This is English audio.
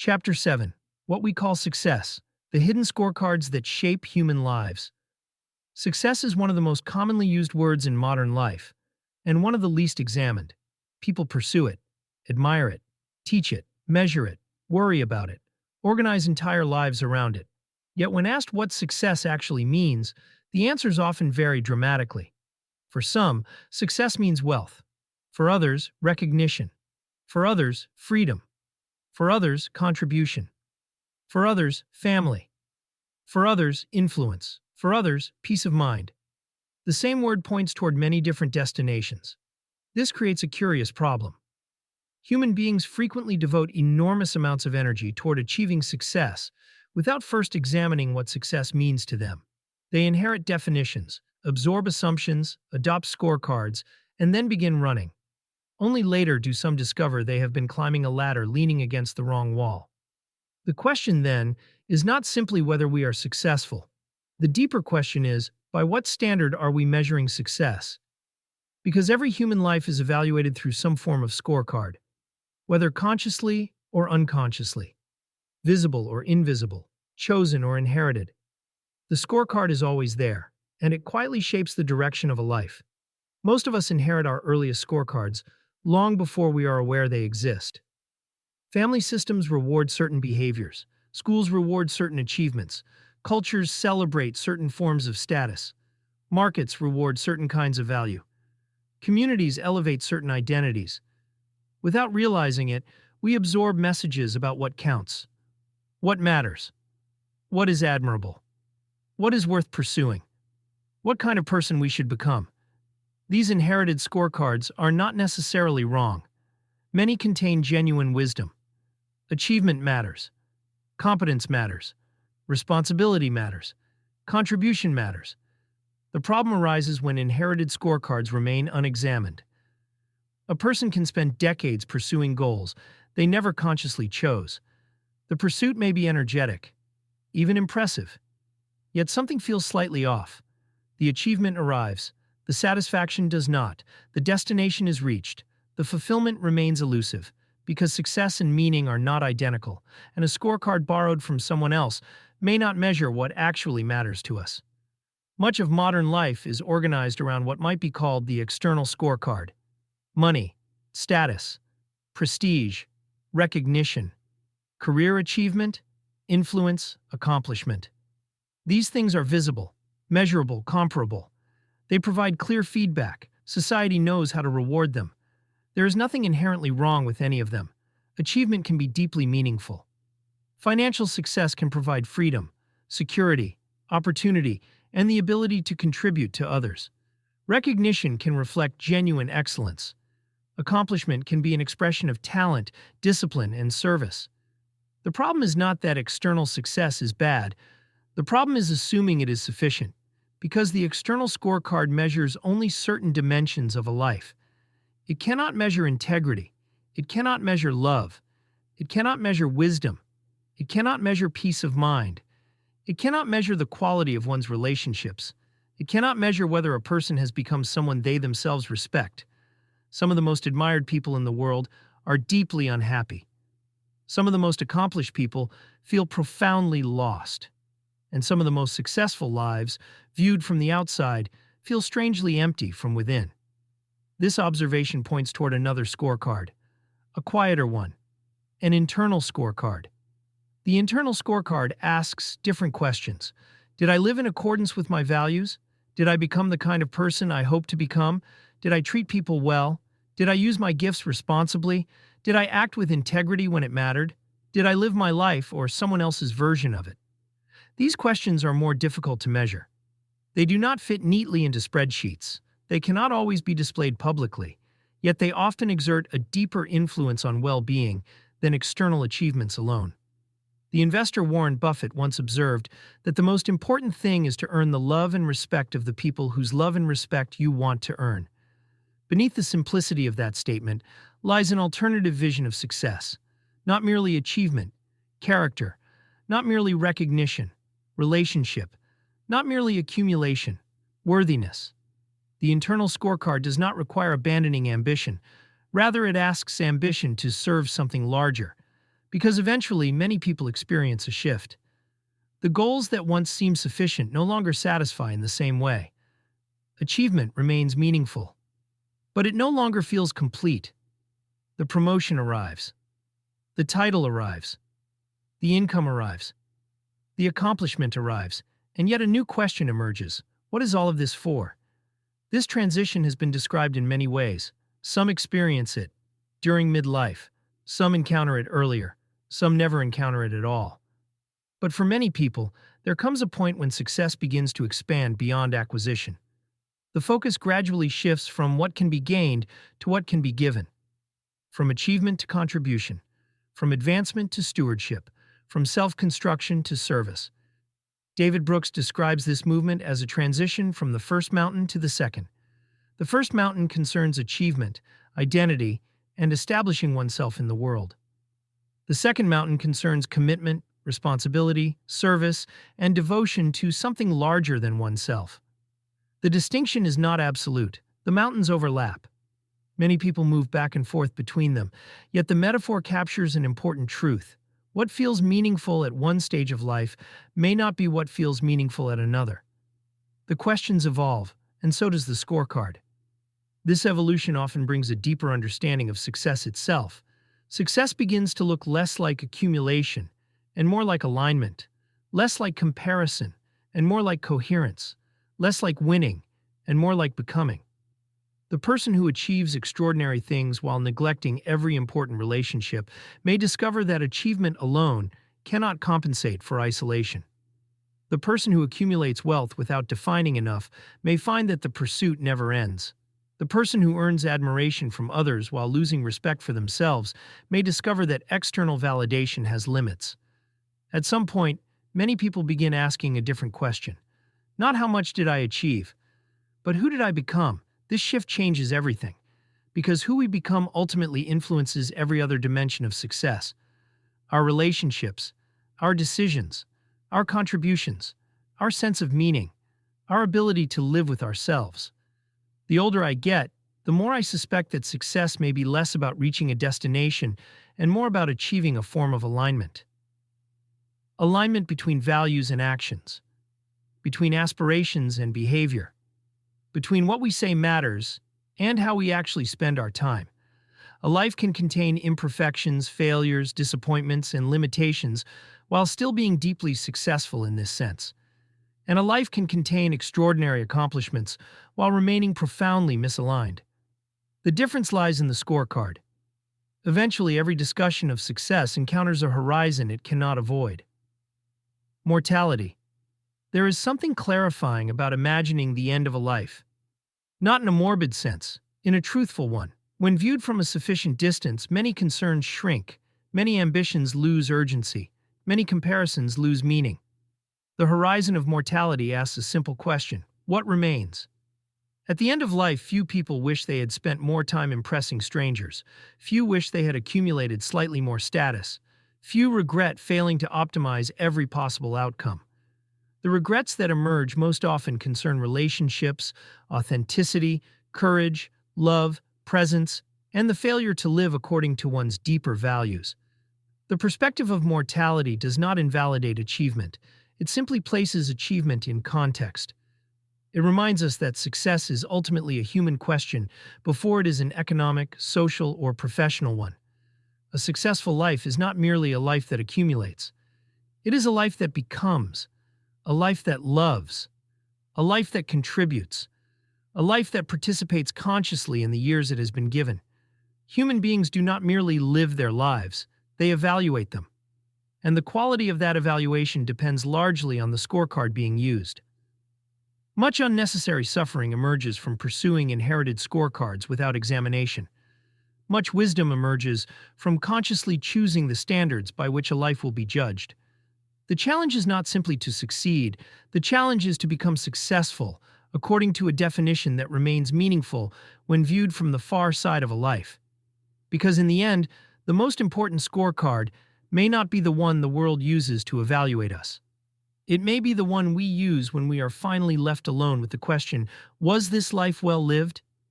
Chapter 7. What we call success. The hidden scorecards that shape human lives. Success is one of the most commonly used words in modern life, and one of the least examined. People pursue it, admire it, teach it, measure it, worry about it, organize entire lives around it. Yet when asked what success actually means, the answers often vary dramatically. For some, success means wealth. For others, recognition. For others, freedom. For others, contribution. For others, family. For others, influence. For others, peace of mind. The same word points toward many different destinations. This creates a curious problem. Human beings frequently devote enormous amounts of energy toward achieving success without first examining what success means to them. They inherit definitions, absorb assumptions, adopt scorecards, and then begin running. Only later do some discover they have been climbing a ladder leaning against the wrong wall. The question, then, is not simply whether we are successful. The deeper question is, by what standard are we measuring success? Because every human life is evaluated through some form of scorecard, whether consciously or unconsciously, visible or invisible, chosen or inherited. The scorecard is always there, and it quietly shapes the direction of a life. Most of us inherit our earliest scorecards long before we are aware they exist. Family systems reward certain behaviors, schools reward certain achievements, cultures celebrate certain forms of status, markets reward certain kinds of value, communities elevate certain identities. Without realizing it, we absorb messages about what counts, what matters, what is admirable, what is worth pursuing, what kind of person we should become. These inherited scorecards are not necessarily wrong. Many contain genuine wisdom. Achievement matters. Competence matters. Responsibility matters. Contribution matters. The problem arises when inherited scorecards remain unexamined. A person can spend decades pursuing goals they never consciously chose. The pursuit may be energetic, even impressive. Yet something feels slightly off. The achievement arrives. The satisfaction does not. The destination is reached. The fulfillment remains elusive, because success and meaning are not identical, and a scorecard borrowed from someone else may not measure what actually matters to us. Much of modern life is organized around what might be called the external scorecard. Money, status, prestige, recognition, career achievement, influence, accomplishment. These things are visible, measurable, comparable. They provide clear feedback. Society knows how to reward them. There is nothing inherently wrong with any of them. Achievement can be deeply meaningful. Financial success can provide freedom, security, opportunity, and the ability to contribute to others. Recognition can reflect genuine excellence. Accomplishment can be an expression of talent, discipline, and service. The problem is not that external success is bad. The problem is assuming it is sufficient, because the external scorecard measures only certain dimensions of a life. It cannot measure integrity. It cannot measure love. It cannot measure wisdom. It cannot measure peace of mind. It cannot measure the quality of one's relationships. It cannot measure whether a person has become someone they themselves respect. Some of the most admired people in the world are deeply unhappy. Some of the most accomplished people feel profoundly lost. And some of the most successful lives, viewed from the outside, feel strangely empty from within. This observation points toward another scorecard, a quieter one, an internal scorecard. The internal scorecard asks different questions. Did I live in accordance with my values? Did I become the kind of person I hope to become? Did I treat people well? Did I use my gifts responsibly? Did I act with integrity when it mattered? Did I live my life or someone else's version of it? These questions are more difficult to measure. They do not fit neatly into spreadsheets. They cannot always be displayed publicly, yet they often exert a deeper influence on well-being than external achievements alone. The investor Warren Buffett once observed that the most important thing is to earn the love and respect of the people whose love and respect you want to earn. Beneath the simplicity of that statement lies an alternative vision of success, not merely achievement, character, not merely recognition, relationship, not merely accumulation, worthiness. The internal scorecard does not require abandoning ambition. Rather, it asks ambition to serve something larger. Because eventually, many people experience a shift. The goals that once seemed sufficient no longer satisfy in the same way. Achievement remains meaningful, but it no longer feels complete. The promotion arrives. The title arrives. The income arrives. The accomplishment arrives. And yet a new question emerges. What is all of this for? This transition has been described in many ways. Some experience it during midlife. Some encounter it earlier. Some never encounter it at all. But for many people, there comes a point when success begins to expand beyond acquisition. The focus gradually shifts from what can be gained to what can be given. From achievement to contribution. From advancement to stewardship. From self-construction to service. David Brooks describes this movement as a transition from the first mountain to the second. The first mountain concerns achievement, identity, and establishing oneself in the world. The second mountain concerns commitment, responsibility, service, and devotion to something larger than oneself. The distinction is not absolute. The mountains overlap. Many people move back and forth between them, yet the metaphor captures an important truth. What feels meaningful at one stage of life may not be what feels meaningful at another. The questions evolve, and so does the scorecard. This evolution often brings a deeper understanding of success itself. Success begins to look less like accumulation and more like alignment, less like comparison and more like coherence, less like winning and more like becoming. The person who achieves extraordinary things while neglecting every important relationship may discover that achievement alone cannot compensate for isolation. The person who accumulates wealth without defining enough may find that the pursuit never ends. The person who earns admiration from others while losing respect for themselves may discover that external validation has limits. At some point, many people begin asking a different question. Not how much did I achieve, but who did I become? This shift changes everything, because who we become ultimately influences every other dimension of success. Our relationships, our decisions, our contributions, our sense of meaning, our ability to live with ourselves. The older I get, the more I suspect that success may be less about reaching a destination and more about achieving a form of alignment. Alignment between values and actions, between aspirations and behavior, between what we say matters and how we actually spend our time. A life can contain imperfections, failures, disappointments, and limitations while still being deeply successful in this sense. And a life can contain extraordinary accomplishments while remaining profoundly misaligned. The difference lies in the scorecard. Eventually, every discussion of success encounters a horizon it cannot avoid. Mortality. There is something clarifying about imagining the end of a life. Not in a morbid sense, in a truthful one. When viewed from a sufficient distance, many concerns shrink, many ambitions lose urgency, many comparisons lose meaning. The horizon of mortality asks a simple question: what remains? At the end of life, few people wish they had spent more time impressing strangers. Few wish they had accumulated slightly more status. Few regret failing to optimize every possible outcome. The regrets that emerge most often concern relationships, authenticity, courage, love, presence, and the failure to live according to one's deeper values. The perspective of mortality does not invalidate achievement. It simply places achievement in context. It reminds us that success is ultimately a human question before it is an economic, social, or professional one. A successful life is not merely a life that accumulates. It is a life that becomes, a life that loves, a life that contributes, a life that participates consciously in the years it has been given. Human beings do not merely live their lives, they evaluate them. And the quality of that evaluation depends largely on the scorecard being used. Much unnecessary suffering emerges from pursuing inherited scorecards without examination. Much wisdom emerges from consciously choosing the standards by which a life will be judged. The challenge is not simply to succeed, the challenge is to become successful, according to a definition that remains meaningful when viewed from the far side of a life. Because in the end, the most important scorecard may not be the one the world uses to evaluate us. It may be the one we use when we are finally left alone with the question, was this life well lived?